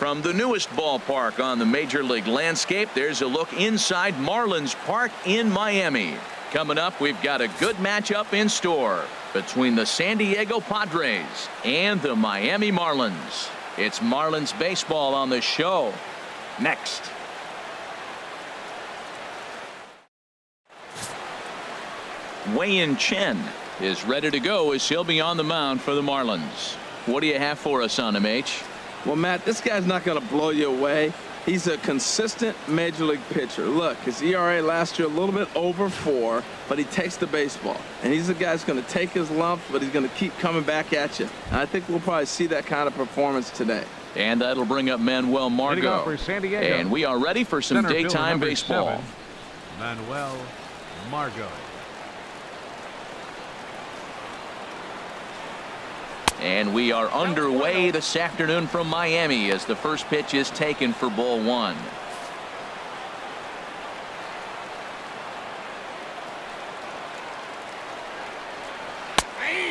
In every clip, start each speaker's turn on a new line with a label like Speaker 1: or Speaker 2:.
Speaker 1: From the newest ballpark on the Major League landscape, there's a look inside Marlins Park in Miami. Coming up, we've got a good matchup in store between the San Diego Padres and the Miami Marlins. It's Marlins baseball on the show next. Wei-Yin Chen is ready to go as he'll be on the mound for the Marlins. What do you have for us on him, H?
Speaker 2: Well, Matt, this guy's not going to blow you away. He's a consistent major league pitcher. Look, his ERA last year a little bit over 4, but he takes the baseball. And he's a guy that's going to take his lumps, but he's going to keep coming back at you. And I think we'll probably see that kind of performance today.
Speaker 1: And that'll bring up Manuel Margot. And we are ready for some daytime baseball.
Speaker 3: 7, Manuel Margot.
Speaker 1: And we are underway this afternoon from Miami as the first pitch is taken for ball 1.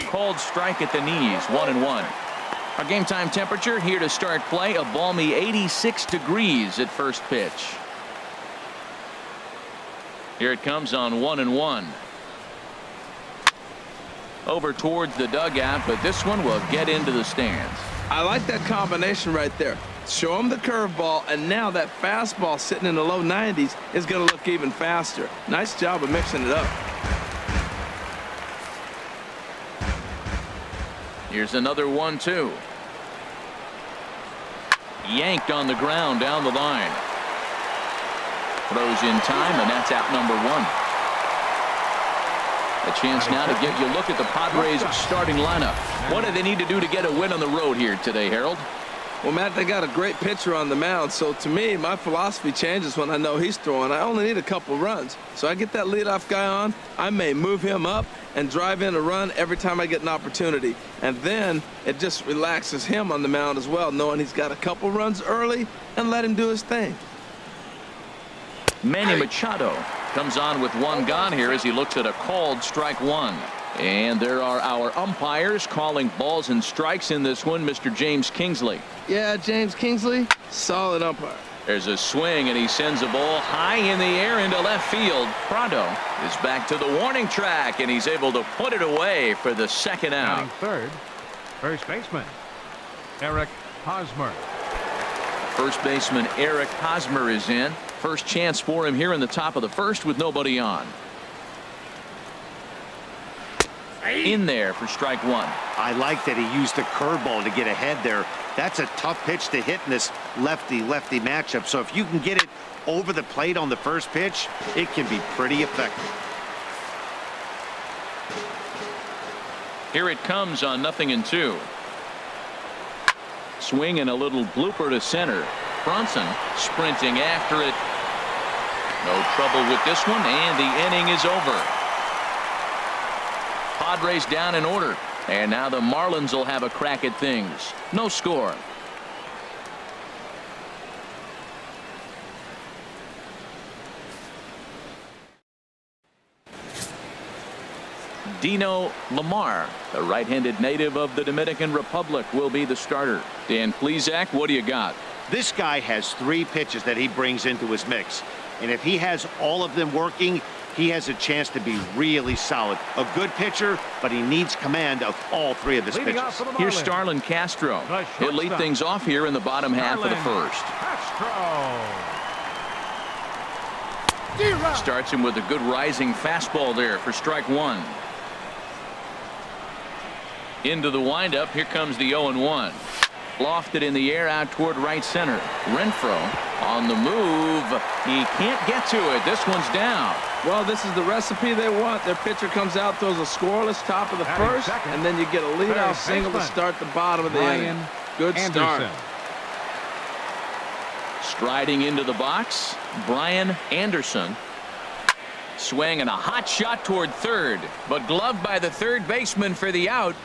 Speaker 1: Cold strike at the knees, 1-1. Our game time temperature here to start play, a balmy 86 degrees at first pitch. Here it comes on 1-1. Over towards the dugout, but this one will get into the stands.
Speaker 2: I like that combination right there. Show him the curveball, and now that fastball sitting in the low 90s is going to look even faster. Nice job of mixing it up.
Speaker 1: Here's another 1-2. Yanked on the ground down the line. Throws in time, and that's out number 1. A chance now to give you a look at the Padres starting lineup. What do they need to do to get a win on the road here today, Harold?
Speaker 2: Well, Matt, they got a great pitcher on the mound, so to me, my philosophy changes when I know he's throwing. I only need a couple runs. So I get that leadoff guy on, I may move him up and drive in a run every time I get an opportunity. And then it just relaxes him on the mound as well, knowing he's got a couple runs early and let him do his thing.
Speaker 1: Manny Machado comes on with 1 gone here as he looks at a called strike 1. And there are our umpires calling balls and strikes in this one, Mr. James Kingsley.
Speaker 2: Yeah, James Kingsley, solid umpire.
Speaker 1: There's a swing, and he sends a ball high in the air into left field. Prado is back to the warning track, and he's able to put it away for the second out.
Speaker 3: Third, first baseman Eric Hosmer.
Speaker 1: First baseman Eric Hosmer is in. First chance for him here in the top of the first with nobody on. In there for strike 1.
Speaker 4: I like that he used the curveball to get ahead there. That's a tough pitch to hit in this lefty-lefty matchup. So if you can get it over the plate on the first pitch, it can be pretty effective.
Speaker 1: Here it comes on 0-2. Swing and a little blooper to center. Bronson sprinting after it. No trouble with this one, and the inning is over. Padres down in order, and now the Marlins will have a crack at things. No score. Dino Lamar, the right-handed native of the Dominican Republic, will be the starter. Dan Plesac, what do you got?
Speaker 4: This guy has 3 pitches that he brings into his mix. And if he has all of them working, he has a chance to be really solid. A good pitcher, but he needs command of all 3 of his pitches.
Speaker 1: Here's Starlin Castro. He'll lead things off here in the bottom half of the first. Starts him with a good rising fastball there for strike 1. Into the windup. Here comes the 0-1. Lofted in the air out toward right center. Renfroe on the move. He can't get to it. This one's down.
Speaker 2: Well, this is the recipe they want. Their pitcher comes out, throws a scoreless top of the first, and then you get a leadoff single to start the bottom of the inning. Good start.
Speaker 1: Striding into the box, Brian Anderson. Swing and a hot shot toward third, but gloved by the third baseman for the out.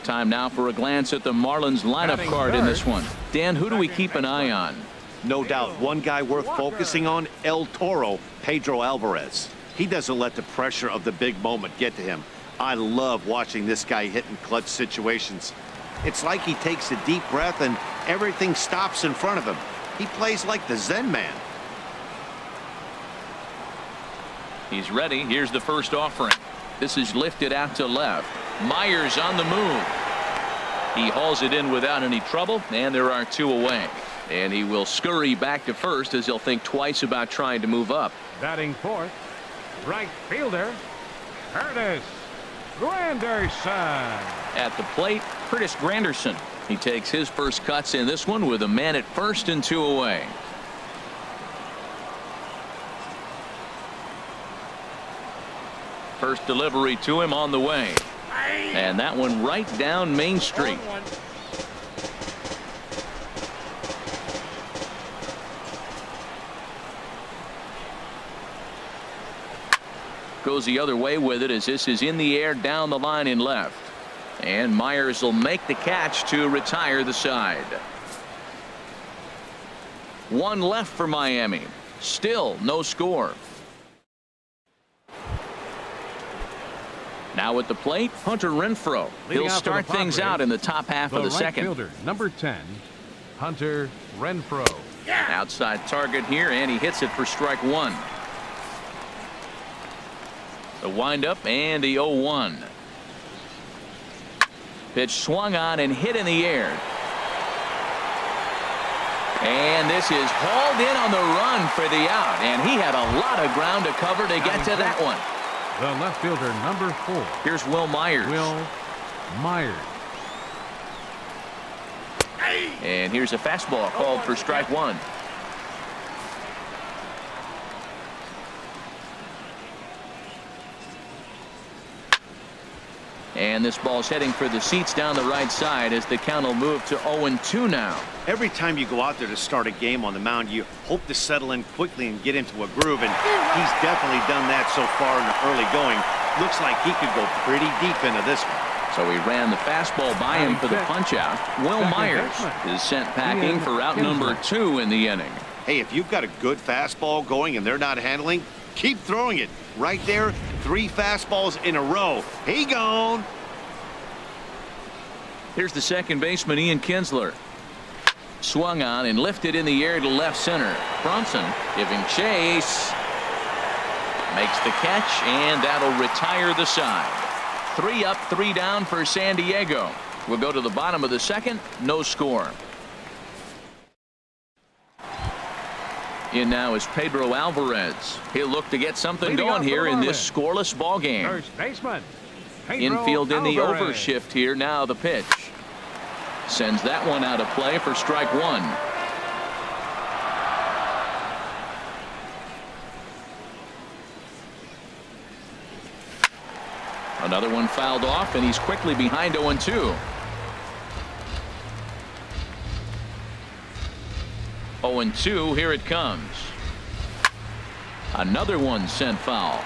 Speaker 1: Time now for a glance at the Marlins lineup card in this one. Dan, who do we keep an eye on?
Speaker 4: No doubt, one guy worth focusing on, El Toro, Pedro Alvarez. He doesn't let the pressure of the big moment get to him. I love watching this guy hit in clutch situations. It's like he takes a deep breath and everything stops in front of him. He plays like the Zen man.
Speaker 1: He's ready. Here's the first offering. This is lifted out to left. Myers on the move. He hauls it in without any trouble, and there are 2 away. And he will scurry back to first as he'll think twice about trying to move up.
Speaker 3: Batting fourth, right fielder, Curtis Granderson.
Speaker 1: At the plate, Curtis Granderson. He takes his first cuts in this one with a man at first and 2 away. First delivery to him on the way. And that one right down Main Street. Goes the other way with it as this is in the air down the line in left. And Myers will make the catch to retire the side. 1 left for Miami. Still no score. Now at the plate, Hunter Renfroe. He'll start things out in the top half of the second.
Speaker 3: Fielder, number 10, Hunter Renfroe.
Speaker 1: Outside target here, and he hits it for strike 1. The windup and the 0-1. Pitch swung on and hit in the air. And this is hauled in on the run for the out, and he had a lot of ground to cover to get to that one.
Speaker 3: The left fielder, number 4.
Speaker 1: Here's Will Myers.
Speaker 3: Will Myers.
Speaker 1: And here's a fastball called for strike 1. And this ball's heading for the seats down the right side as the count will move to 0-2 now.
Speaker 4: Every time you go out there to start a game on the mound, you hope to settle in quickly and get into a groove, and he's definitely done that so far in the early going. Looks like he could go pretty deep into this one.
Speaker 1: So he ran the fastball by him for the punch out. Will Myers is sent packing for out number 2 in the inning.
Speaker 4: Hey, if you've got a good fastball going and they're not handling, keep throwing it. Right there, 3 fastballs in a row. He gone.
Speaker 1: Here's the second baseman, Ian Kinsler. Swung on and lifted in the air to left center. Bronson giving chase. Makes the catch, and that'll retire the side. 3 up, 3 down for San Diego. We'll go to the bottom of the second. No score. In now is Pedro Alvarez. He'll look to get something going here in this scoreless ball game.
Speaker 3: First baseman, Pedro
Speaker 1: Infield in the
Speaker 3: Alvarez.
Speaker 1: overshift here. Now the pitch. Sends that one out of play for strike 1. Another one fouled off, and he's quickly behind 0-2. 0-2, here it comes. Another one sent foul.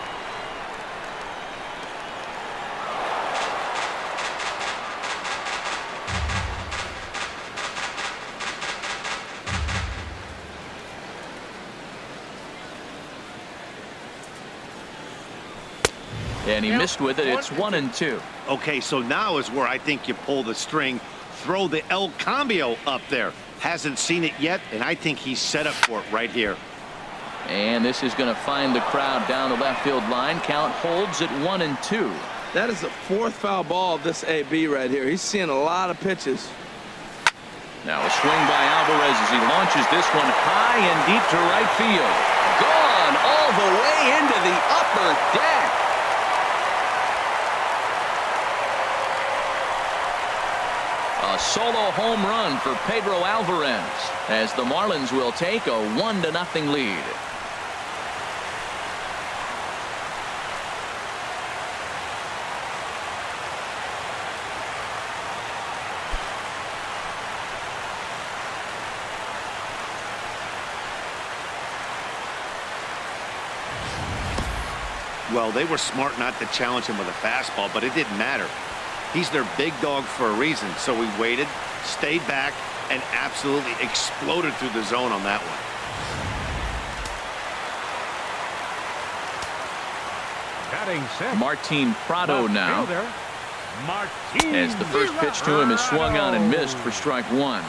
Speaker 1: And he missed with it. It's 1-2.
Speaker 4: Okay, so now is where I think you pull the string. Throw the El Cambio up there. Hasn't seen it yet, and I think he's set up for it right here.
Speaker 1: And this is going to find the crowd down the left field line. Count holds at 1-2.
Speaker 2: That is the 4th foul ball of this AB right here. He's seeing a lot of pitches.
Speaker 1: Now a swing by Alvarez as he launches this one high and deep to right field. Gone all the way into the upper deck. A solo home run for Pedro Alvarez as the Marlins will take a 1-0 lead.
Speaker 4: Well, they were smart not to challenge him with a fastball, but it didn't matter. He's their big dog for a reason, so he waited, stayed back, and absolutely exploded through the zone on that one.
Speaker 3: Batting 6.
Speaker 1: Martin Prado
Speaker 3: Left
Speaker 1: now.
Speaker 3: fielder,
Speaker 1: As the first pitch to him is swung on and missed for strike one.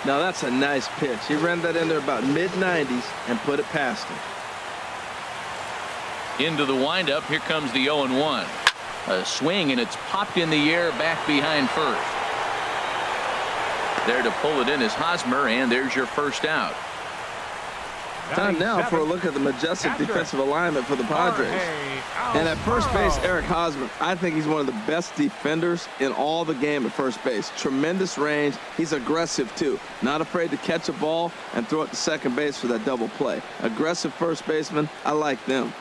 Speaker 2: Now that's a nice pitch. He ran that in there about mid-90s and put it past him.
Speaker 1: Into the windup. Here comes the 0-1. A swing, and it's popped in the air back behind first. There to pull it in is Hosmer, and there's your first out.
Speaker 2: Time now for a look at the majestic defensive alignment for the Padres. And at first base, Eric Hosmer, I think he's one of the best defenders in all the game at first base. Tremendous range. He's aggressive, too. Not afraid to catch a ball and throw it to second base for that double play. Aggressive first baseman. I like them.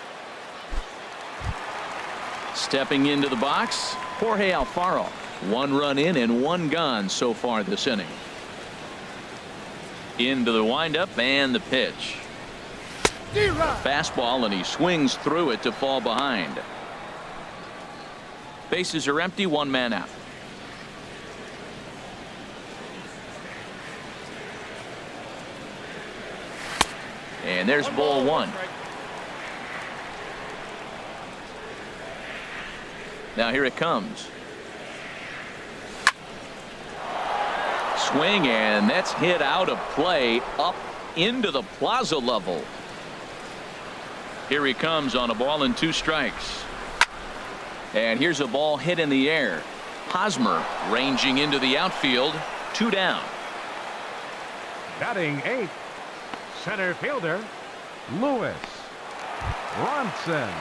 Speaker 1: Stepping into the box, Jorge Alfaro. 1 run in and 1 gone so far this inning. Into the windup and the pitch. Fastball, and he swings through it to fall behind. Bases are empty, 1 man out. And there's ball 1. Now here it comes. Swing, and that's hit out of play up into the plaza level. Here he comes on a ball and 2 strikes. And here's a ball hit in the air. Hosmer ranging into the outfield. 2 down.
Speaker 3: Batting 8th, center fielder, Lewis Bronson.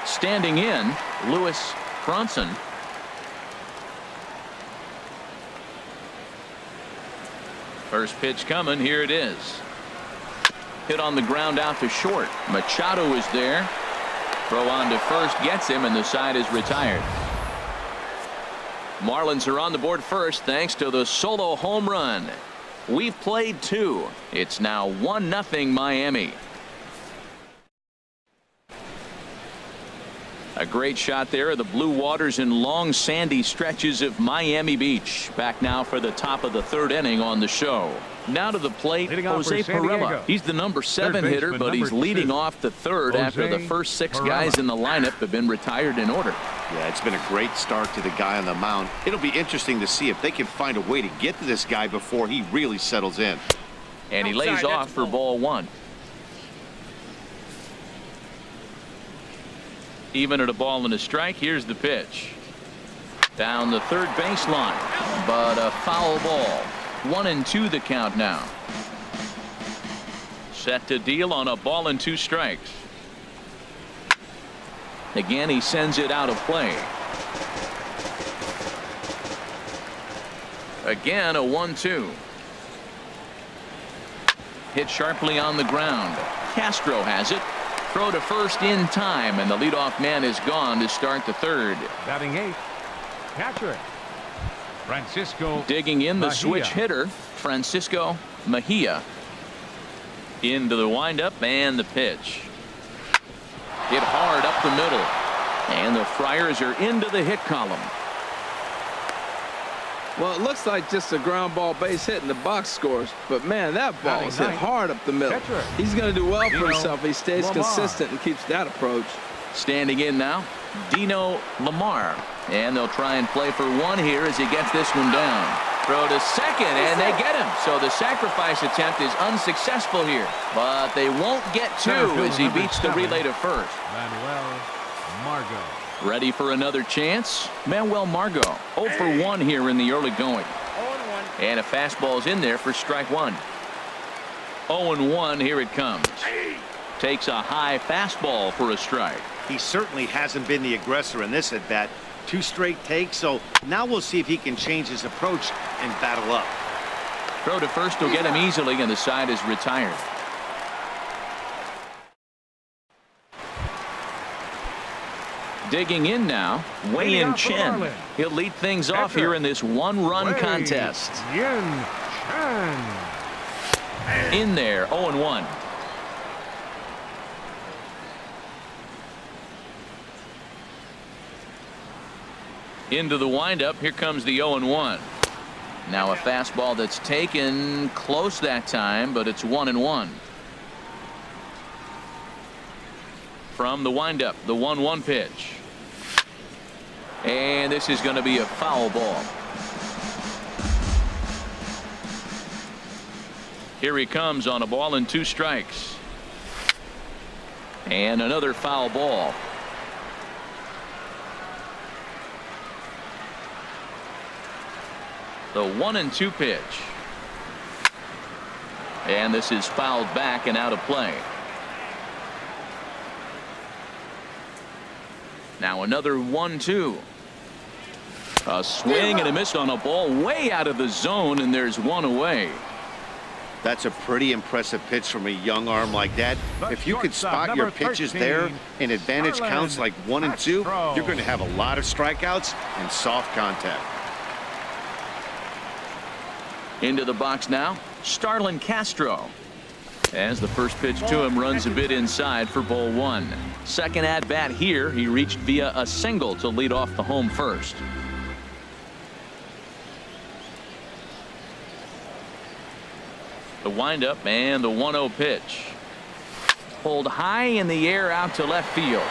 Speaker 1: Standing in, Lewis Bronson. First pitch coming. Here it is. Hit on the ground out to short. Machado is there. Throw on to first gets him, and the side is retired. Marlins are on the board first thanks to the solo home run. We've played 2. It's now 1-0 Miami. A great shot there of the blue waters and long sandy stretches of Miami Beach. Back now for the top of the 3rd inning on the show. Now to the plate, Jose Pirela. He's the number 7 hitter, but he's leading off the 3rd after the first 6 guys in the lineup have been retired in order.
Speaker 4: Yeah, it's been a great start to the guy on the mound. It'll be interesting to see if they can find a way to get to this guy before he really settles in.
Speaker 1: And he lays off for ball 1. Even at a ball and a strike. Here's the pitch. Down the 3rd baseline, but a foul ball. 1-2 the count now. Set to deal on a ball and 2 strikes. Again, he sends it out of play. Again, a 1-2. Hit sharply on the ground. Castro has it. Throw to first in time, and the leadoff man is gone to start the 3rd.
Speaker 3: Batting 8th, catcher Francisco.
Speaker 1: Digging in the
Speaker 3: Mejia.
Speaker 1: switch hitter, Francisco Mejia. Into the windup and the pitch. Hit hard up the middle. And the Friars are into the hit column.
Speaker 2: Well, it looks like just a ground ball base hit in the box scores. But, man, that ball is hit hard up the middle. He's going to do well for himself if he stays consistent and keeps that approach.
Speaker 1: Standing in now, Dino Lamar. And they'll try and play for 1 here as he gets this one down. Throw to second, and they get him. So the sacrifice attempt is unsuccessful here. But they won't get 2 as he beats the relay to first.
Speaker 3: Manuel Margot.
Speaker 1: Ready for another chance? Manuel Margot 0 for 1 here in the early going. And a fastball's in there for strike 1. 0-1, here it comes. Takes a high fastball for a strike.
Speaker 4: He certainly hasn't been the aggressor in this at bat. 2 straight takes, so now we'll see if he can change his approach and battle up.
Speaker 1: Throw to first will get him easily, and the side is retired. Digging in now, Wei-Yin Chen. He'll lead things off here in this 1-run contest.
Speaker 3: Wei-Yin Chen.
Speaker 1: In there, 0-1. Into the windup. Here comes the 0-1. Now a fastball that's taken close that time, but it's 1-1. From the windup, the 1-1 pitch. And this is going to be a foul ball. Here he comes on a ball and 2 strikes. And another foul ball. The 1-2 pitch. And this is fouled back and out of play. Now another 1-2. A swing and a miss on a ball way out of the zone, and there's 1 away.
Speaker 4: That's a pretty impressive pitch from a young arm like that. If you could spot your pitches there in advantage counts like 1 and 2, you're going to have a lot of strikeouts and soft contact.
Speaker 1: Into the box now, Starlin Castro. As the first pitch to him runs a bit inside for ball 1. Second at bat here, he reached via a single to lead off the home first. The windup and the 1-0 pitch. Pulled high in the air out to left field.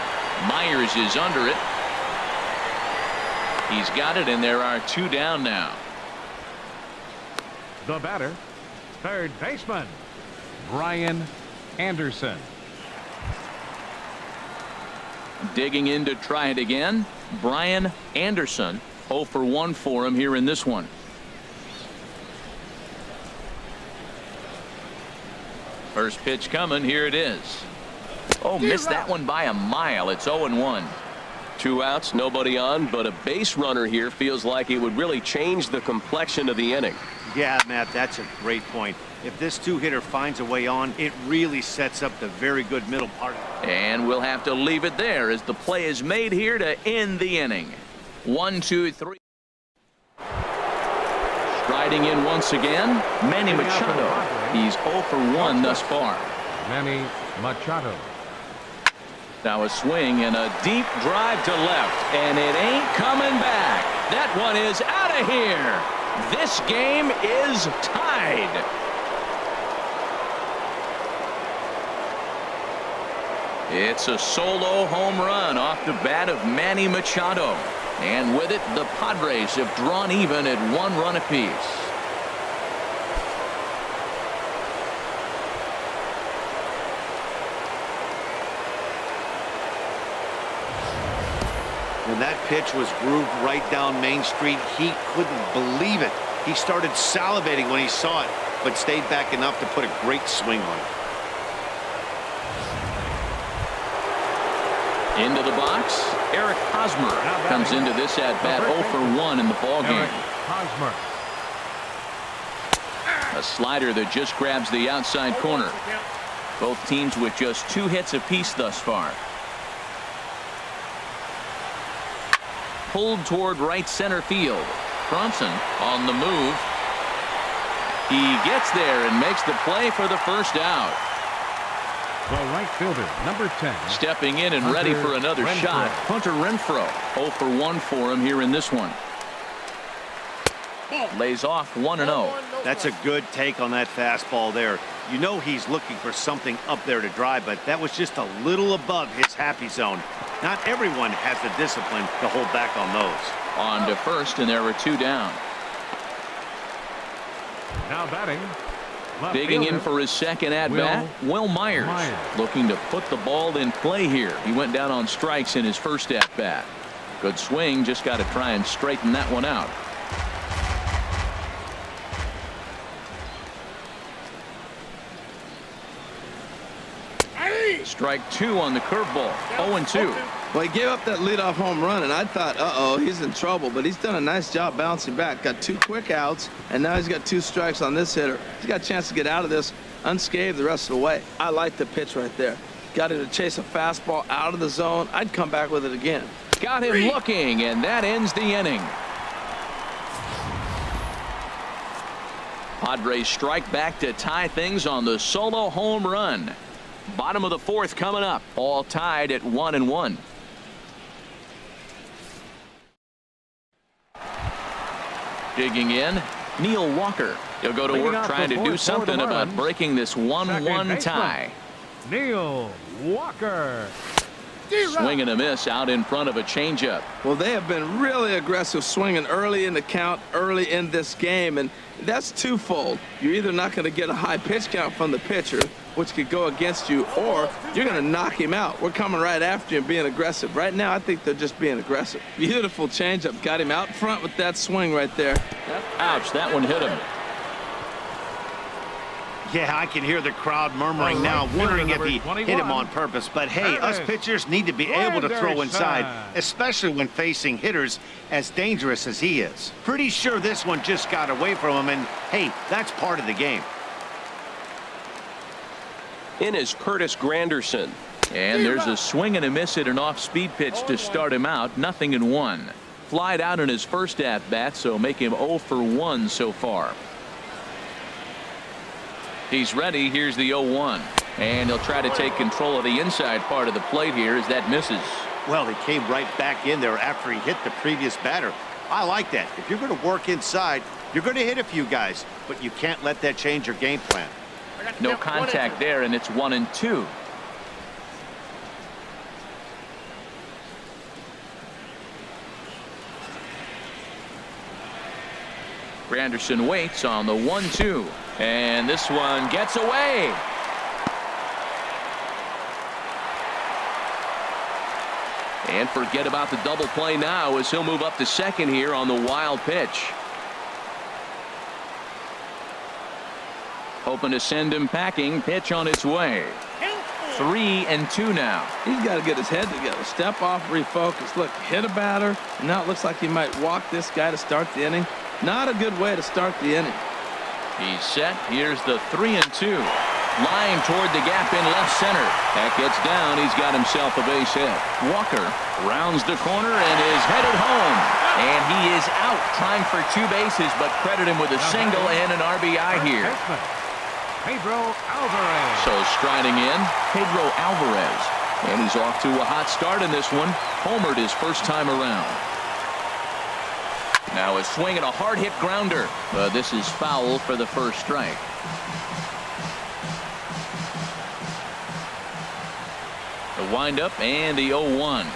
Speaker 1: Myers is under it. He's got it, and there are 2 down now.
Speaker 3: The batter, third baseman, Brian Anderson.
Speaker 1: Digging in to try it again, Brian Anderson. 0 for 1 for him here in this one. First pitch coming. Here it is. Oh, missed that one by a mile. It's 0-1.
Speaker 5: 2 outs, nobody on, but a base runner here feels like it would really change the complexion of the inning.
Speaker 4: Yeah, Matt, that's a great point. If this 2-hitter finds a way on, it really sets up the very good middle part.
Speaker 1: And we'll have to leave it there as the play is made here to end the inning. 1, 2, 3. Striding in once again, Manny Machado. He's 0 for 1 thus far.
Speaker 3: Manny Machado.
Speaker 1: Now a swing and a deep drive to left, and it ain't coming back. That one is out of here. This game is tied. It's a solo home run off the bat of Manny Machado. And with it, the Padres have drawn even at 1 run apiece.
Speaker 4: When that pitch was grooved right down Main Street, he couldn't believe it. He started salivating when he saw it, but stayed back enough to put a great swing on it.
Speaker 1: Into the box, Eric Hosmer comes into this at bat 0 for 1 in the ballgame.
Speaker 3: Hosmer.
Speaker 1: A slider that just grabs the outside corner. Both teams with just 2 hits apiece thus far. Pulled toward right center field. Thompson on the move. He gets there and makes the play for the first out.
Speaker 3: The right fielder, number 10.
Speaker 1: Stepping in and ready for another shot, Hunter Renfroe. 0 for 1 for him here in this one. Lays off 1-0.
Speaker 4: That's a good take on that fastball there. You know he's looking for something up there to drive, but that was just a little above his happy zone. Not everyone has the discipline to hold back on those.
Speaker 1: On to first, and there were 2 down.
Speaker 3: Now batting.
Speaker 1: Digging in for his second at-bat, Will Myers. Looking to put the ball in play here. He went down on strikes in his first at-bat. Good swing, just got to try and straighten that one out. Strike 2 on the curveball. 0-2.
Speaker 2: Well, he gave up that leadoff home run, and I thought, uh-oh, he's in trouble. But he's done a nice job bouncing back. Got 2 quick outs, and now he's got 2 strikes on this hitter. He's got a chance to get out of this unscathed the rest of the way. I like the pitch right there. Got him to chase a fastball out of the zone. I'd come back with it again.
Speaker 1: Got him looking, and that ends the inning. Padres strike back to tie things on the solo home run. Bottom of the 4th coming up. All tied at 1-1. Digging in, Neil Walker. He'll go to work trying to do something about breaking this 1-1 tie.
Speaker 3: Neil Walker.
Speaker 1: Swing and a miss out in front of a changeup.
Speaker 2: Well, they have been really aggressive swinging early in the count, early in this game, and that's twofold. You're either not going to get a high pitch count from the pitcher, which could go against you, or you're going to knock him out. We're coming right after you and being aggressive. Right now, I think they're just being aggressive. Beautiful changeup. Got him out front with that swing right there.
Speaker 1: Ouch, that one hit him.
Speaker 4: Yeah, I can hear the crowd murmuring now, wondering if he hit him on purpose. But hey, us pitchers need to be able to throw inside, especially when facing hitters as dangerous as he is. Pretty sure this one just got away from him, and hey, that's part of the game.
Speaker 5: In is Curtis Granderson.
Speaker 1: And there's a swing and a miss at an off-speed pitch to start him out. 0-1. Flied out in his first at-bat, so make him 0 for 1 so far. He's ready. Here's the 0-1. And he'll try to take control of the inside part of the plate here as that misses.
Speaker 4: Well, he came right back in there after he hit the previous batter. I like that. If you're going to work inside, you're going to hit a few guys, but you can't let that change your game plan.
Speaker 1: No contact there, and it's 1-2. Granderson waits on the 1-2. And this one gets away. And forget about the double play now as he'll move up to second here on the wild pitch. Hoping to send him packing. Pitch on its way. 3-2 now.
Speaker 2: He's got to get his head together. Step off, refocus. Look, hit a batter. Now it looks like he might walk this guy to start the inning. Not a good way to start the inning.
Speaker 1: He's set. Here's the 3-2. Line toward the gap in left center. That gets down. He's got himself a base hit. Walker rounds the corner and is headed home. And he is out trying for 2 bases, but credit him with a single and an RBI here.
Speaker 3: Pedro Alvarez.
Speaker 1: So striding in, Pedro Alvarez. And he's off to a hot start in this one. Homered his first time around. Now a swing and a hard hit grounder. This is foul for the first strike. The windup and the 0-1.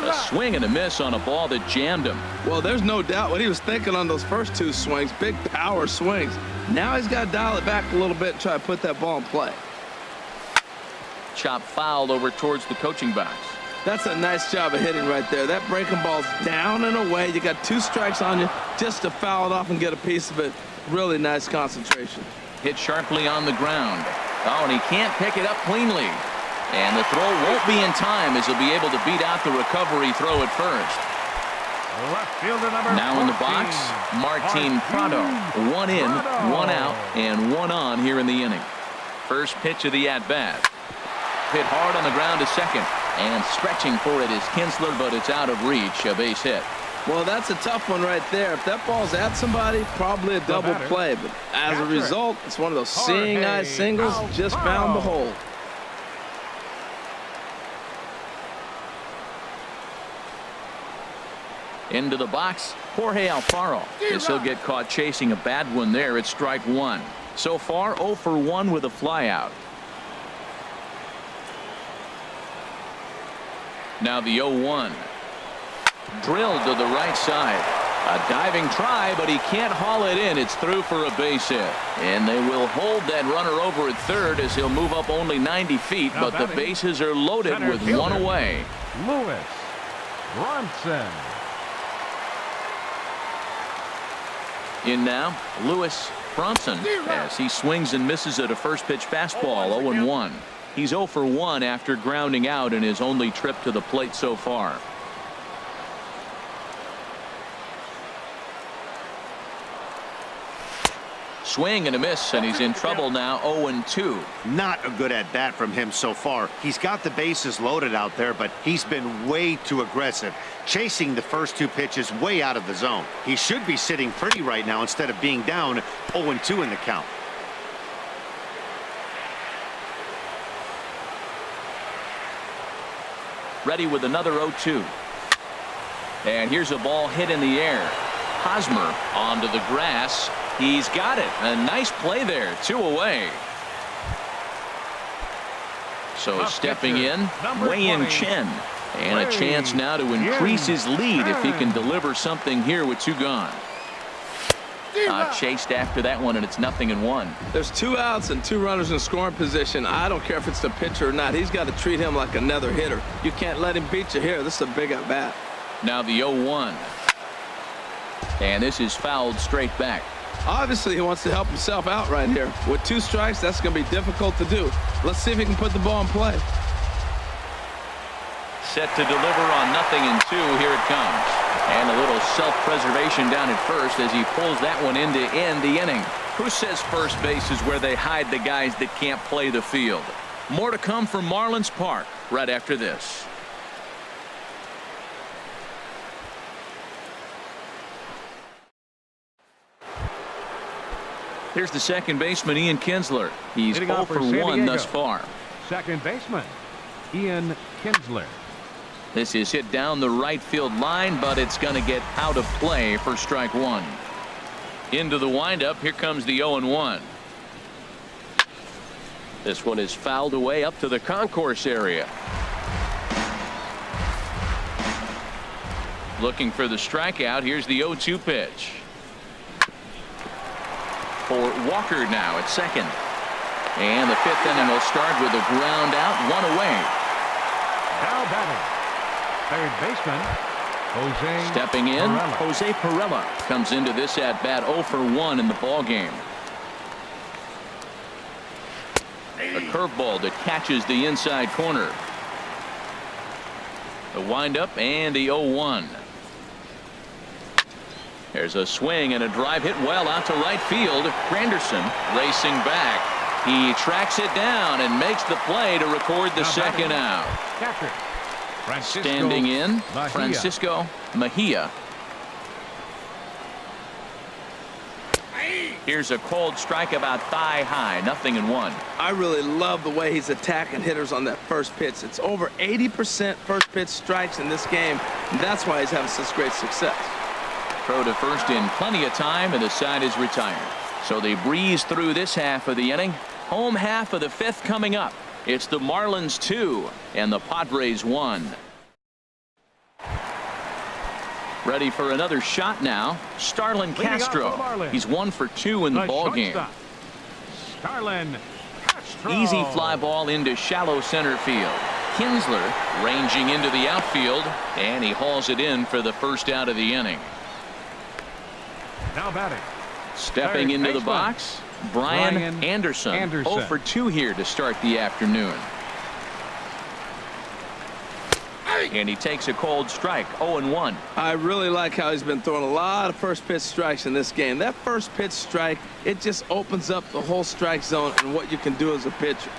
Speaker 1: A swing and a miss on a ball that jammed him.
Speaker 2: Well, there's no doubt what he was thinking on those first 2 swings. Big power swings. Now he's got to dial it back a little bit and try to put that ball in play.
Speaker 1: Chop fouled over towards the coaching box.
Speaker 2: That's a nice job of hitting right there. That breaking ball's down and away. You got 2 strikes on you just to foul it off and get a piece of it. Really nice concentration.
Speaker 1: Hit sharply on the ground. Oh, and he can't pick it up cleanly. And the throw won't be in time as he'll be able to beat out the recovery throw at first.
Speaker 3: Left fielder number
Speaker 1: Now in the
Speaker 3: 14,
Speaker 1: box, Martin Prado. 1 in, 1 out, and 1 on here in the inning. First pitch of the at-bat. Hit hard on the ground to second. And stretching for it is Kinsler, but it's out of reach. A base hit.
Speaker 2: Well, that's a tough one right there. If that ball's at somebody, probably a double play. But as a result, it's one of those seeing eye singles. Just found the hole.
Speaker 1: Into the box, Jorge Alfaro. Guess he'll get caught chasing a bad one there at strike 1. So far, 0 for 1 with a flyout. Now the 0-1. Drilled to the right side. A diving try, but he can't haul it in. It's through for a base hit. And they will hold that runner over at third as he'll move up only 90 feet. But the bases are loaded with 1 away.
Speaker 3: Lewis Bronson.
Speaker 1: In now, Lewis Bronson as he swings and misses at a first pitch fastball. 0-1. He's 0 for 1 after grounding out in his only trip to the plate so far. Swing and a miss, and he's in trouble now. 0-2.
Speaker 4: Not a good at bat from him so far. He's got the bases loaded out there, but he's been way too aggressive, chasing the first 2 pitches way out of the zone. He should be sitting pretty right now instead of being down 0-2 in the count.
Speaker 1: Ready with another 0-2. And here's a ball hit in the air. Hosmer onto the grass. He's got it. A nice play there. 2 away. So
Speaker 3: Up
Speaker 1: stepping
Speaker 3: pitcher,
Speaker 1: in,
Speaker 3: number
Speaker 1: Wei-Yin
Speaker 3: 20.
Speaker 1: Chen. And a chance now to increase his lead if he can deliver something here with 2 gone. Chased after that one, and it's 0-1.
Speaker 2: There's 2 outs and 2 runners in scoring position. I don't care if it's the pitcher or not. He's got to treat him like another hitter. You can't let him beat you here. This is a big at bat.
Speaker 1: Now the 0-1. And this is fouled straight back.
Speaker 2: Obviously, he wants to help himself out right here. With 2 strikes, that's going to be difficult to do. Let's see if he can put the ball in play.
Speaker 1: Set to deliver on 0-2. Here it comes. And a little self-preservation down at first as he pulls that one in to end the inning. Who says first base is where they hide the guys that can't play the field? More to come from Marlins Park right after this. Here's the second baseman, Ian Kinsler. He's 0 for 1 thus far.
Speaker 3: Second baseman, Ian Kinsler.
Speaker 1: This is hit down the right field line, but it's going to get out of play for strike 1. Into the windup. Here comes the 0-1.
Speaker 5: This one is fouled away up to the concourse area.
Speaker 1: Looking for the strikeout. Here's the 0-2 pitch. For Walker now at second. And the 5th inning will start with a ground out, 1 away.
Speaker 3: Now batting, third baseman, Jose
Speaker 1: Stepping in,
Speaker 3: Pirela.
Speaker 1: Jose Pirela comes into this at bat 0 for 1 in the ball game. A curveball that catches the inside corner. The windup and the 0-1. There's a swing and a drive hit well out to right field. Granderson racing back. He tracks it down and makes the play to record the second out.
Speaker 3: Catcher, Francisco
Speaker 1: Standing in,
Speaker 3: Mejia.
Speaker 1: Francisco Mejia. Here's a cold strike about thigh high, 0-1.
Speaker 2: I really love the way he's attacking hitters on that first pitch. It's over 80% first pitch strikes in this game, and that's why he's having such great success.
Speaker 1: Throw to first in plenty of time, and the side is retired. So they breeze through this half of the inning. Home half of the 5th coming up. It's the Marlins 2 and the Padres 1. Ready for another shot now. Starlin
Speaker 3: Leading off
Speaker 1: Castro.
Speaker 3: for the Marlins.
Speaker 1: He's 1 for 2 in the ball game.
Speaker 3: shortstop, Starlin Castro.
Speaker 1: Easy fly ball into shallow center field. Kinsler ranging into the outfield, and he hauls it in for the first out of the inning.
Speaker 3: Now batting,
Speaker 1: Stepping
Speaker 3: third
Speaker 1: into the
Speaker 3: baseman,
Speaker 1: box, Brian
Speaker 3: Brian
Speaker 1: Anderson.
Speaker 3: Anderson.
Speaker 1: 0 for 2 here to start the afternoon. And he takes a cold strike, 0-1.
Speaker 2: I really like how he's been throwing a lot of first pitch strikes in this game. That first pitch strike, it just opens up the whole strike zone and what you can do as a pitcher.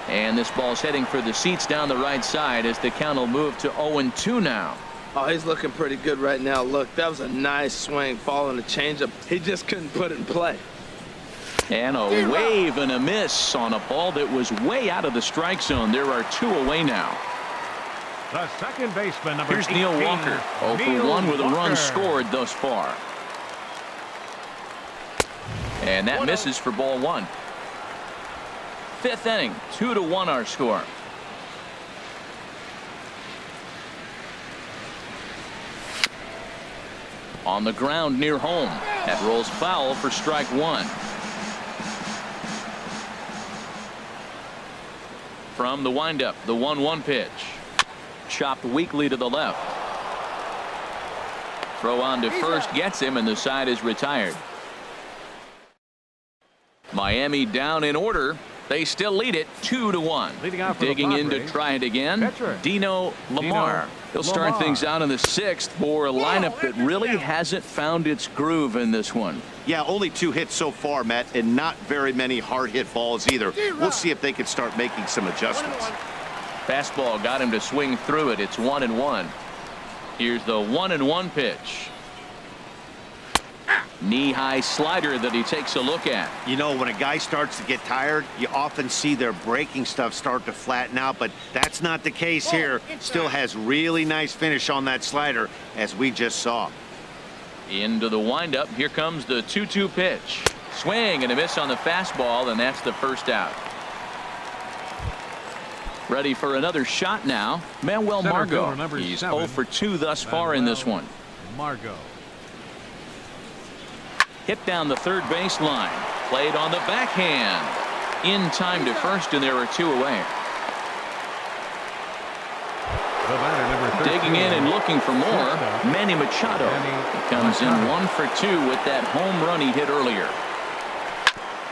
Speaker 1: And this ball's heading for the seats down the right side as the count will move to 0-2 now.
Speaker 2: Oh, he's looking pretty good right now. Look, that was a nice swing following the changeup. He just couldn't put it in play.
Speaker 1: And a wave and a miss on a ball that was way out of the strike zone. There are 2 away now.
Speaker 3: the second baseman, number
Speaker 1: Here's
Speaker 3: 18,
Speaker 1: Neil Walker, 0 for 1 with a run
Speaker 3: Walker.
Speaker 1: scored thus far. And that misses for ball 1. 5th inning, 2-1 our score. On the ground near home. That rolls foul for strike 1. From the windup, the 1-1 pitch. Chopped weakly to the left. Throw on to first gets him, and the side is retired. Miami down in order. They still lead it 2-1.
Speaker 3: Leading out for the
Speaker 1: Digging in to
Speaker 3: Padres,
Speaker 1: try it again.
Speaker 3: pitcher,
Speaker 1: Dino Lamar. He'll start
Speaker 3: Lamar.
Speaker 1: things out in the 6th for a lineup that really hasn't found its groove in this one.
Speaker 4: Yeah, only 2 hits so far, Matt, and not very many hard hit balls either. We'll see if they can start making some adjustments.
Speaker 1: Fastball got him to swing through it. It's 1-1. Here's the 1-1 pitch. Knee-high slider that he takes a look at.
Speaker 4: You know, when a guy starts to get tired, you often see their breaking stuff start to flatten out, but that's not the case here. Still has really nice finish on that slider, as we just saw.
Speaker 1: Into the windup. Here comes the 2-2 pitch. Swing and a miss on the fastball, and that's the first out. Ready for another shot now. Manuel
Speaker 3: Center
Speaker 1: Margot.
Speaker 3: fielder number
Speaker 1: He's
Speaker 3: 7,
Speaker 1: 0 for 2 thus far in this one.
Speaker 3: Margot.
Speaker 1: Hit down the third baseline. Played on the backhand. In time to first, and there are 2 away.
Speaker 3: The batter, number 13.
Speaker 1: Digging in and looking for more, Manny Machado. He comes in 1 for 2 with that home run he hit earlier.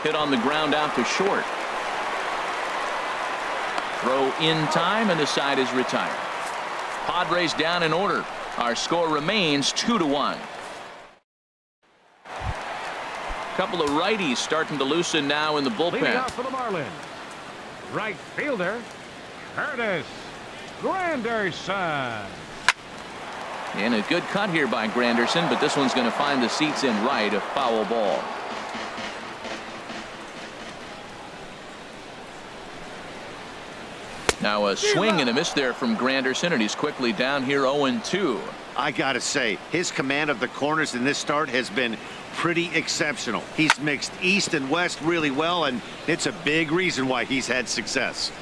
Speaker 1: Hit on the ground out to short. Throw in time, and the side is retired. Padres down in order. Our score remains 2-1. Couple of righties starting to loosen now in the
Speaker 3: Leading
Speaker 1: bullpen.
Speaker 3: off for the Marlins. Right fielder, Curtis Granderson.
Speaker 1: And a good cut here by Granderson, but this one's going to find the seats in right, a foul ball. Now a swing and a miss there from Granderson, and he's quickly down here 0-2.
Speaker 4: I gotta say, his command of the corners in this start has been pretty exceptional. He's mixed east and west really well, and it's a big reason why he's had success.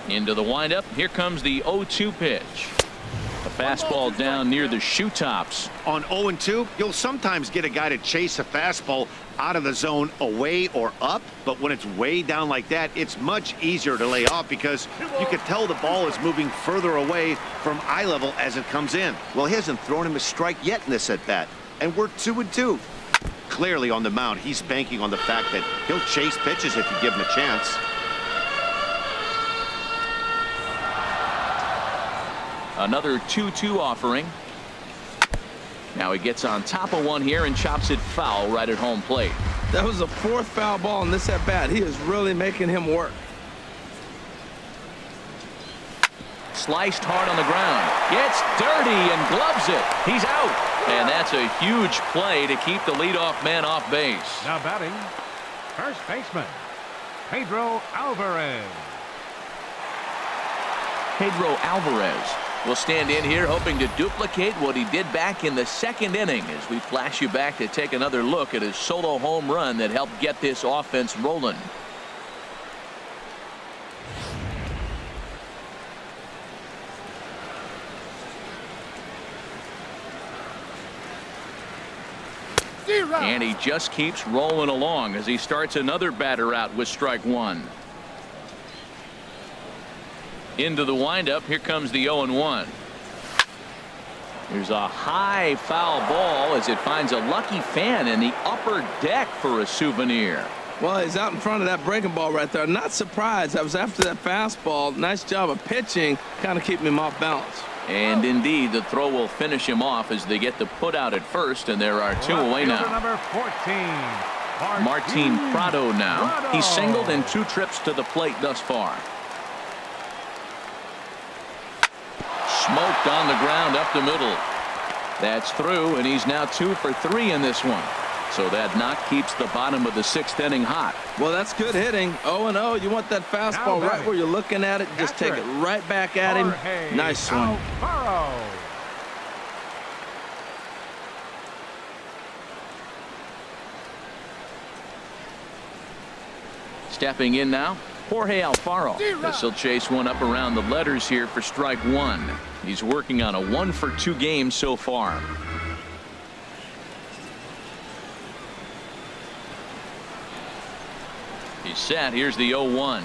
Speaker 1: Into the windup. Here comes the 0-2 pitch. A fastball down near the shoe tops.
Speaker 4: On 0-2, you'll sometimes get a guy to chase a fastball out of the zone away or up, but when it's way down like that, it's much easier to lay off because you can tell the ball is moving further away from eye level as it comes in. Well, he hasn't thrown him a strike yet in this at bat, and we're 2-2. Clearly on the mound, he's banking on the fact that he'll chase pitches if you give him a chance.
Speaker 1: Another 2-2 offering. Now he gets on top of one here and chops it foul right at home plate.
Speaker 2: That was the 4th foul ball in this at bat. He is really making him work.
Speaker 1: Sliced hard on the ground. Gets dirty and gloves it. He's out. And that's a huge play to keep the leadoff man off base.
Speaker 3: Now batting, first baseman, Pedro Alvarez.
Speaker 1: Pedro Alvarez will stand in here hoping to duplicate what he did back in the 2nd inning as we flash you back to take another look at his solo home run that helped get this offense rolling. And he just keeps rolling along as he starts another batter out with strike 1. Into the windup. Here comes the 0-1. There's a high foul ball as it finds a lucky fan in the upper deck for a souvenir.
Speaker 2: Well, he's out in front of that breaking ball right there. Not surprised. I was after that fastball. Nice job of pitching, kind of keeping him off balance.
Speaker 1: And indeed, the throw will finish him off as they get the put out at first, and there are 2 away now.
Speaker 3: Number 14,
Speaker 1: Martin Prado now. He's singled in 2 trips to the plate thus far. Smoked on the ground up the middle. That's through, and he's now 2 for 3 in this one. So that knock keeps the bottom of the 6th inning hot.
Speaker 2: Well, that's good hitting. 0-0. You want that fastball right where you're looking at it. Just take it right back at him. Nice swing.
Speaker 1: Stepping in now, Jorge Alfaro. This will chase one up around the letters here for strike 1. He's working on a 1 for 2 game so far. He's set. Here's the 0-1.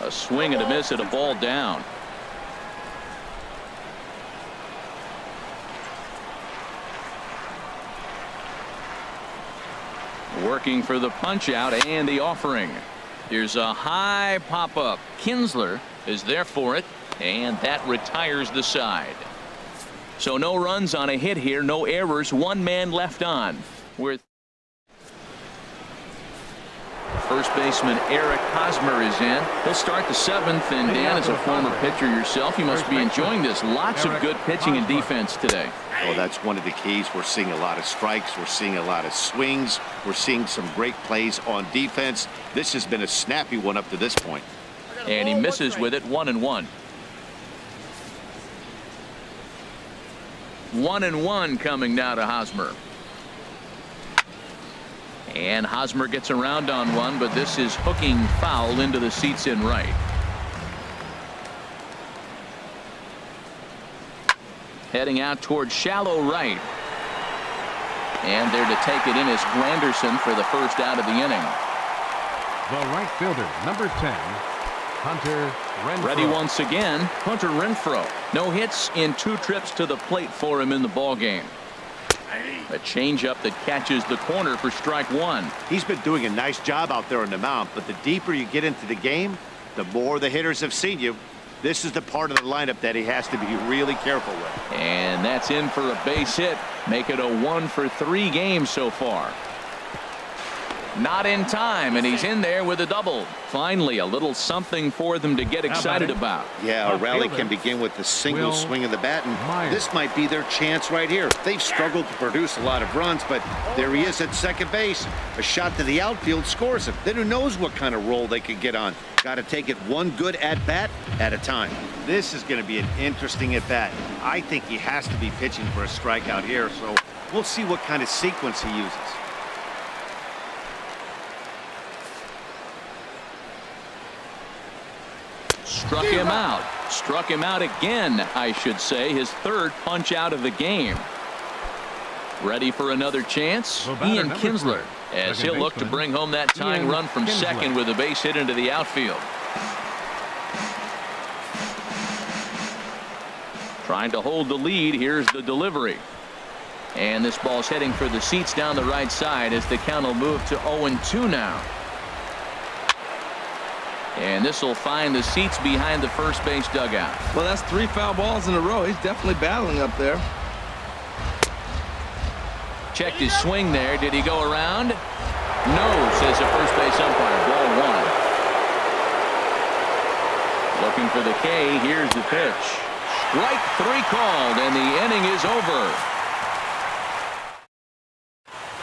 Speaker 1: A swing and a miss at a ball down. Working for the punch out and the offering. Here's a high pop up. Kinsler is there for it, and that retires the side. So no runs on a hit here, no errors, 1 man left on. With first baseman Eric Hosmer is in. He'll start the 7th, and Dan, as a former pitcher yourself, you must be enjoying this. Lots of good pitching and defense today.
Speaker 4: Well, that's one of the keys. We're seeing a lot of strikes. We're seeing a lot of swings. We're seeing some great plays on defense. This has been a snappy one up to this point.
Speaker 1: And he misses with it. 1-1. 1-1 coming now to Hosmer. And Hosmer gets around on one, but this is hooking foul into the seats in right. Heading out towards shallow right. And there to take it in is Granderson for the first out of the inning.
Speaker 3: The right fielder, number 10, Hunter Renfroe.
Speaker 1: Ready once again, Hunter Renfroe. No hits in 2 trips to the plate for him in the ballgame. A changeup that catches the corner for strike 1.
Speaker 4: He's been doing a nice job out there on the mound, but the deeper you get into the game, the more the hitters have seen you. This is the part of the lineup that he has to be really careful with.
Speaker 1: And that's in for a base hit. Make it a 1 for 3 games so far. Not in time, and he's in there with a double. Finally, a little something for them to get excited about.
Speaker 4: Yeah, a rally can begin with a single swing of the bat, and this might be their chance right here. They've struggled to produce a lot of runs, but there he is at second base. A shot to the outfield scores him. Then who knows what kind of roll they could get on. Got to take it one good at-bat at a time. This is going to be an interesting at-bat. I think he has to be pitching for a strikeout here, so we'll see what kind of sequence he uses.
Speaker 1: Struck him out. Struck him out again, I should say. His 3rd punch out of the game. Ready for another chance? Ian Kinsler, as he'll look to bring home that tying run from second with a base hit into the outfield. Trying to hold the lead. Here's the delivery. And this ball's heading for the seats down the right side as the count will move to 0-2 now. And this will find the seats behind the first base dugout.
Speaker 2: Well, that's 3 foul balls in a row. He's definitely battling up there.
Speaker 1: Checked his swing there. Did he go around? No, says the first base umpire. Ball 1. Looking for the K. Here's the pitch. Strike 3 called, and the inning is over.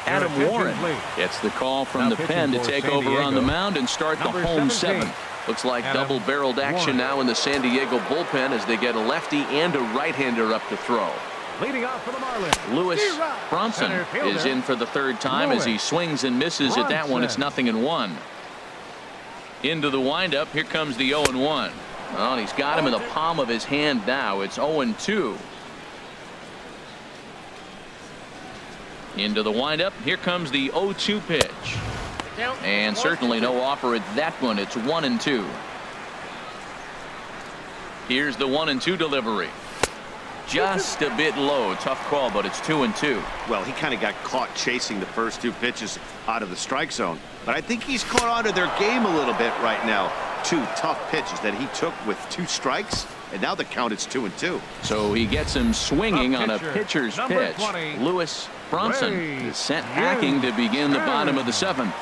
Speaker 1: Adam Warren gets the call from the pen to take over on the mound and start the home 7th. Looks like double-barreled action now in the San Diego bullpen as they get a lefty and a right-hander up to throw.
Speaker 3: Leading off for the Marlins,
Speaker 1: Lewis Bronson is in for the 3rd time as he swings and misses at that one. It's 0-1. Into the windup. Here comes the 0-1. Well, he's got him in the palm of his hand now. It's 0-2. Into the windup. Here comes the 0-2 pitch. And certainly no offer at that one. It's 1-2. Here's the 1-2 delivery. Just a bit low. Tough call, but it's 2-2.
Speaker 4: Well, he kind of got caught chasing the first 2 pitches out of the strike zone. But I think he's caught on to their game a little bit right now. 2 tough pitches that he took with 2 strikes. And now the count is 2-2.
Speaker 1: So he gets him swinging on a pitcher's pitch.
Speaker 3: 20,
Speaker 1: Lewis Bronson is sent hacking to begin the bottom of the 7th.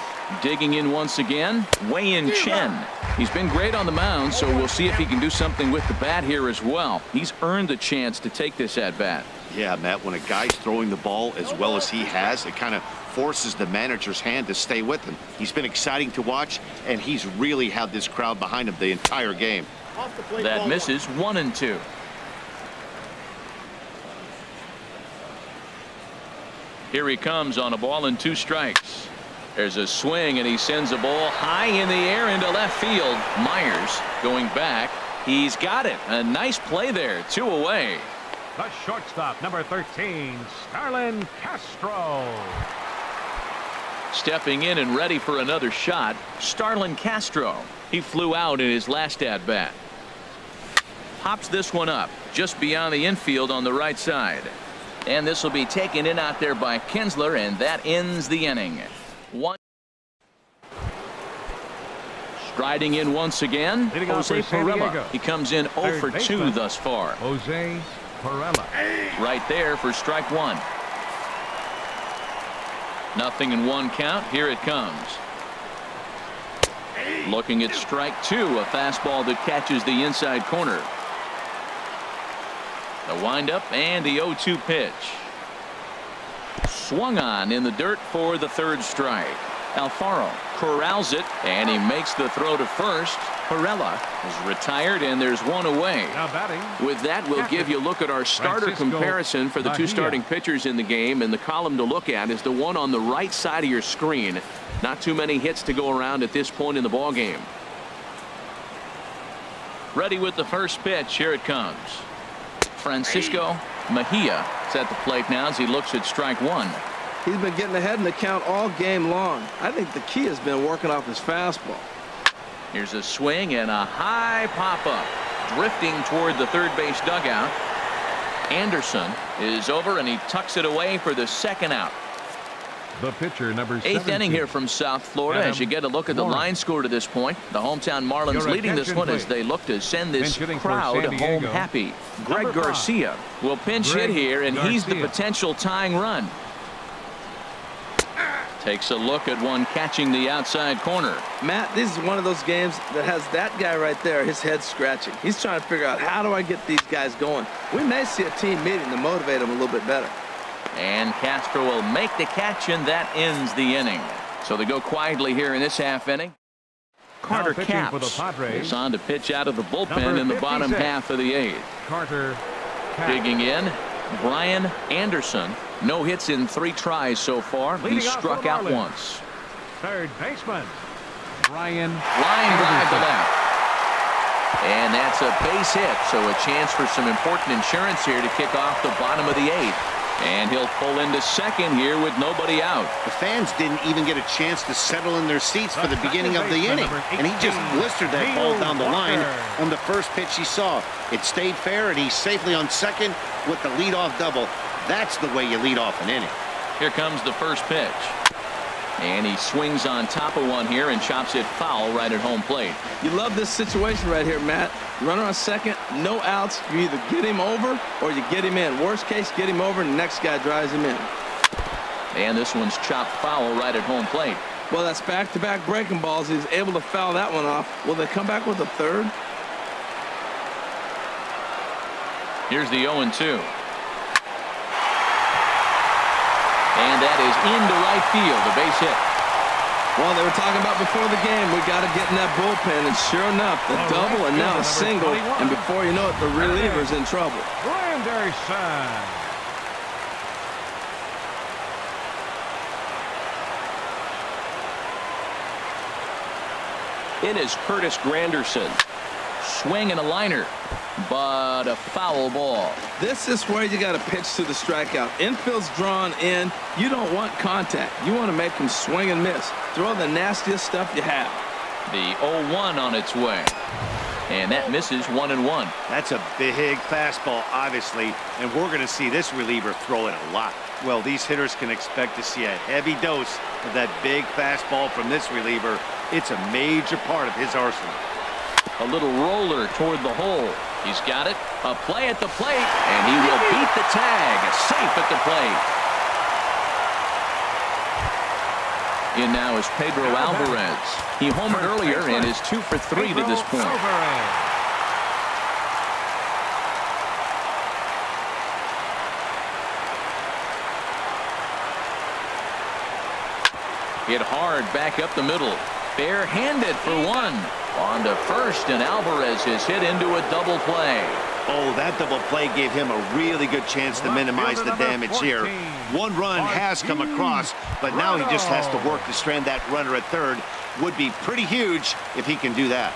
Speaker 1: Digging in once again, Wei-Yin Chen. He's been great on the mound, so we'll see if he can do something with the bat here as well. He's earned the chance to take this at bat.
Speaker 4: Yeah, Matt, when a guy's throwing the ball as well as he has, it kind of forces the manager's hand to stay with him. He's been exciting to watch, and he's really had this crowd behind him the entire game.
Speaker 1: That misses. 1-2. Here he comes on a ball and 2 strikes. There's a swing, and he sends a ball high in the air into left field. Myers going back. He's got it. A nice play there. 2 away.
Speaker 3: the shortstop, number 13, Starlin Castro.
Speaker 1: Stepping in and ready for another shot, Starlin Castro. He flew out in his last at-bat. Pops this one up just beyond the infield on the right side. And this will be taken in out there by Kinsler, and that ends the inning. Striding in once again, Jose Pirela. He comes in 0 for 2 thus far.
Speaker 3: Jose Pirela.
Speaker 1: Right there for strike one. 0-1 count. Here it comes. Looking at strike two, a fastball that catches the inside corner. The windup and the 0-2 pitch. Swung on in the dirt for the third strike. Alfaro corrals it, and he makes the throw to first. Perella is retired, and there's one away.
Speaker 3: Now batting.
Speaker 1: With that, we'll give you a look at our starter
Speaker 3: Francisco
Speaker 1: comparison for the two
Speaker 3: Bahia.
Speaker 1: starting pitchers in the game, and the column to look at is the one on the right side of your screen. Not too many hits to go around at this point in the ball game. Ready with the first pitch. Here it comes. Francisco Mejia is at the plate now as he looks at strike one.
Speaker 2: He's been getting ahead in the count all game long. I think the key has been working off his fastball.
Speaker 1: Here's a swing and a high pop-up. Drifting toward the third base dugout. Anderson is over, and he tucks it away for the second out.
Speaker 3: The pitcher, number
Speaker 1: 8th
Speaker 3: 17.
Speaker 1: inning here from South Florida as you get a look at the line score to this point. The hometown Marlins
Speaker 3: Your
Speaker 1: leading this one
Speaker 3: attention,
Speaker 1: as they look to send this
Speaker 3: Pinch hitting for
Speaker 1: crowd
Speaker 3: San
Speaker 1: home
Speaker 3: Diego.
Speaker 1: happy. Greg
Speaker 3: Number 5.
Speaker 1: Garcia will pinch hit
Speaker 3: Greg
Speaker 1: here, and he's the
Speaker 3: Garcia.
Speaker 1: potential tying run. Takes a look at one catching the outside corner.
Speaker 2: Matt, this is one of those games that has that guy right there, his head scratching. He's trying to figure out, how do I get these guys going? We may see a team meeting to motivate them a little bit better.
Speaker 1: And Castro will make the catch, and that ends the inning. So they go quietly here in this half inning. Carter
Speaker 3: pitching for the
Speaker 1: Capps
Speaker 3: Padres.
Speaker 1: is on to pitch out of the bullpen
Speaker 3: Number
Speaker 1: in the bottom
Speaker 3: 56.
Speaker 1: half of the 8th.
Speaker 3: Carter Capps.
Speaker 1: Digging in, Brian Anderson. No hits in 3 tries so far.
Speaker 3: Leading
Speaker 1: He
Speaker 3: off for
Speaker 1: struck
Speaker 3: the
Speaker 1: out
Speaker 3: Marlins.
Speaker 1: once.
Speaker 3: Third baseman, Brian
Speaker 1: Line drive to
Speaker 3: Anderson.
Speaker 1: left. And that's a base hit, so a chance for some important insurance here to kick off the bottom of the 8th. And he'll pull into second here with nobody out.
Speaker 4: The fans didn't even get a chance to settle in their seats for the beginning of the inning, and he just blistered that ball down the line on the first pitch he saw. It stayed fair, and he's safely on second with the leadoff double. That's the way you lead off an inning.
Speaker 1: Here comes the first pitch. And he swings on top of one here and chops it foul right at home plate.
Speaker 2: You love this situation right here, Matt. Runner on second, no outs. You either get him over or you get him in. Worst case, get him over and the next guy drives him in.
Speaker 1: And this one's chopped foul right at home plate.
Speaker 2: Well, that's back-to-back breaking balls. He's able to foul that one off. Will they come back with a third?
Speaker 1: Here's the 0-2. And that is into right field, a base hit.
Speaker 2: Well, they were talking about before the game, we got to get in that bullpen, and sure enough, the double and now a single, and before you know it, the reliever's in trouble.
Speaker 3: Anderson.
Speaker 5: In is Curtis Granderson.
Speaker 1: Swing and a liner, but a foul ball.
Speaker 2: This is where you got to pitch to the strikeout. Infield's drawn in. You don't want contact. You want to make him swing and miss. Throw the nastiest stuff you have.
Speaker 1: The 0-1 on its way. And that misses 1-1.
Speaker 4: That's a big fastball, obviously, and we're going to see this reliever throw it a lot. Well, these hitters can expect to see a heavy dose of that big fastball from this reliever. It's a major part of his arsenal.
Speaker 1: A little roller toward the hole. He's got it. A play at the plate, and he will beat the tag. Safe at the plate. In now is Pedro Alvarez. He homered earlier and is 2 for 3 to this point. Hit hard back up the middle. Barehanded for one. On to first, and Alvarez is hit into a double play.
Speaker 4: Oh, that double play gave him a really good chance to minimize the damage here. 1 run has come across, but now he just has to work to strand that runner at third. Would be pretty huge if he can do that.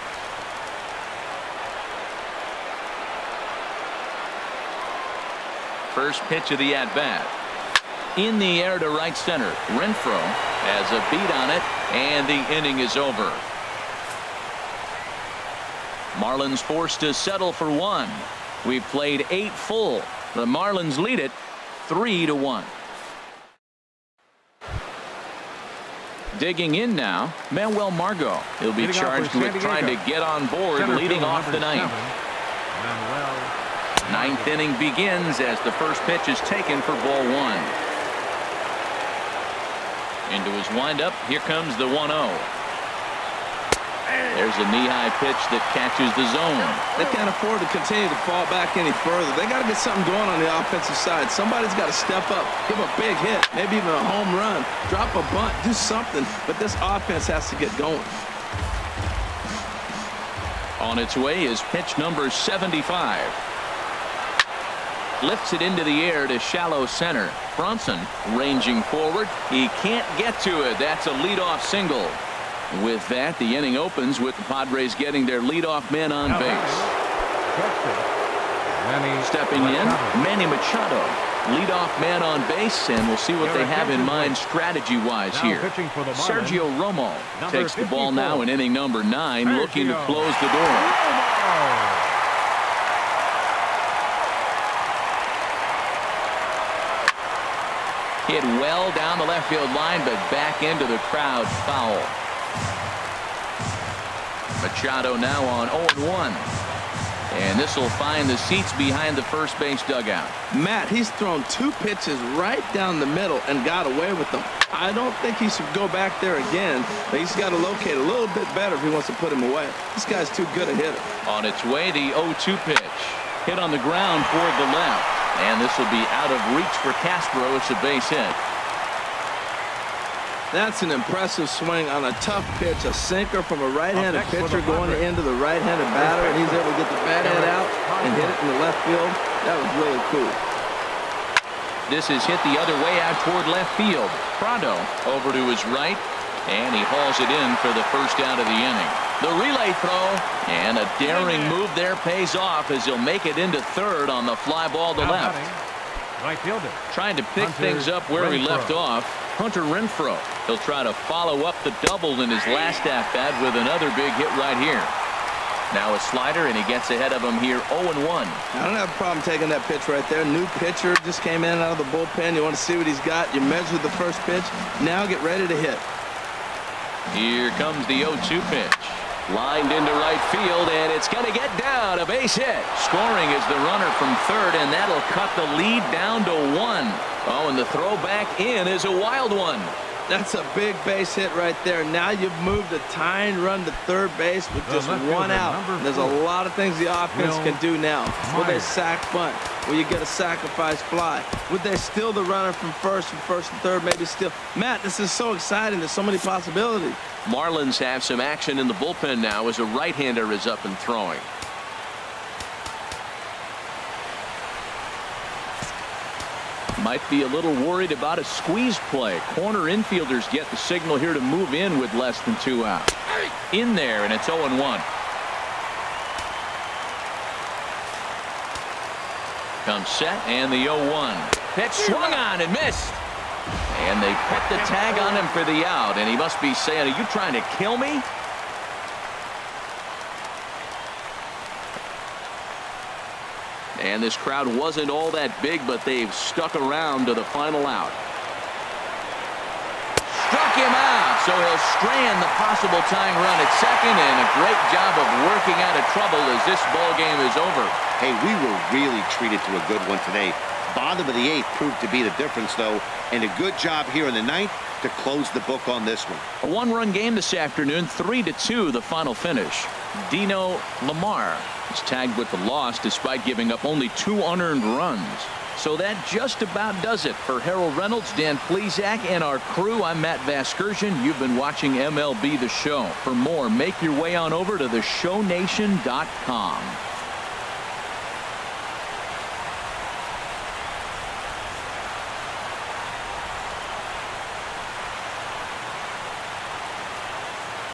Speaker 1: First pitch of the at-bat. In the air to right center. Renfroe has a beat on it, and the inning is over. Marlins forced to settle for 1. We've played 8 full. The Marlins lead it 3-1. Digging in now, Manuel Margot. He'll be charged with trying to get on board, leading off the 9th. 9th inning begins as the first pitch is taken for ball 1. Into his windup, here comes the 1-0. There's a knee-high pitch that catches the zone.
Speaker 2: They can't afford to continue to fall back any further. They got to get something going on the offensive side. Somebody's got to step up, give a big hit, maybe even a home run, drop a bunt, do something. But this offense has to get going.
Speaker 1: On its way is pitch number 75. Lifts it into the air to shallow center. Bronson ranging forward. He can't get to it. That's a leadoff single. With that, the inning opens with the Padres getting their leadoff man on base. Stepping in, Manny Machado. Leadoff man on base, and we'll see what they have in mind strategy-wise here. Sergio Romo takes the ball now in inning number 9, looking to close the door. Hit well down the left field line, but back into the crowd, foul. Machado now on 0-1. And this will find the seats behind the first base dugout.
Speaker 2: Matt, he's thrown 2 pitches right down the middle and got away with them. I don't think he should go back there again, but he's got to locate a little bit better if he wants to put him away. This guy's too good a hitter.
Speaker 1: On its way, the 0-2 pitch. Hit on the ground toward the left. And this will be out of reach for Castro. It's a base hit.
Speaker 2: That's an impressive swing on a tough pitch, a sinker from a right-handed pitcher going into the right-handed batter, and he's able to get the bat head out and hit it in the left field. That was really cool.
Speaker 1: This is hit the other way out toward left field. Prado over to his right, and he hauls it in for the first out of the inning. The relay throw, and a daring move there pays off as he'll make it into third on the fly ball to left.
Speaker 3: Right fielder.
Speaker 1: Trying to pick things up where he left off. Hunter Renfroe. He'll try to follow up the double in his last at-bat with another big hit right here. Now a slider, and he gets ahead of him here 0-1.
Speaker 2: I don't have a problem taking that pitch right there. New pitcher just came in out of the bullpen. You want to see what he's got. You measure the first pitch. Now get ready to hit.
Speaker 1: Here comes the 0-2 pitch. Lined into right field, and it's going to get down. A base hit. Scoring is the runner from third, and that'll cut the lead down to 1. Oh, and the throw back in is a wild one.
Speaker 2: That's a big base hit right there. Now you've moved a tying run to third base with just 1 out. There's a lot of things the offense can do now. Will they sack bunt? Will you get a sacrifice fly? Would they steal the runner from first and third, maybe steal? Matt, this is so exciting. There's so many possibilities.
Speaker 1: Marlins have some action in the bullpen now as a right-hander is up and throwing. Might be a little worried about a squeeze play. Corner infielders get the signal here to move in with less than 2 out. In there, and it's 0-1. Comes set, and the 0-1. Pitch swung on and missed. And they put the tag on him for the out, and he must be saying, are you trying to kill me? And this crowd wasn't all that big, but they've stuck around to the final out. Struck him out, so he'll strand the possible tying run at second, and a great job of working out of trouble as this ball game is over.
Speaker 4: Hey, we were really treated to a good one today. Bottom of the 8th proved to be the difference, though, and a good job here in the 9th to close the book on this one.
Speaker 1: A 1-run game this afternoon, 3-2 the final finish. Dino Lamar is tagged with the loss despite giving up only 2 unearned runs. So that just about does it. For Harold Reynolds, Dan Plesac, and our crew, I'm Matt Vasgersian. You've been watching MLB The Show. For more, make your way on over to theshownation.com.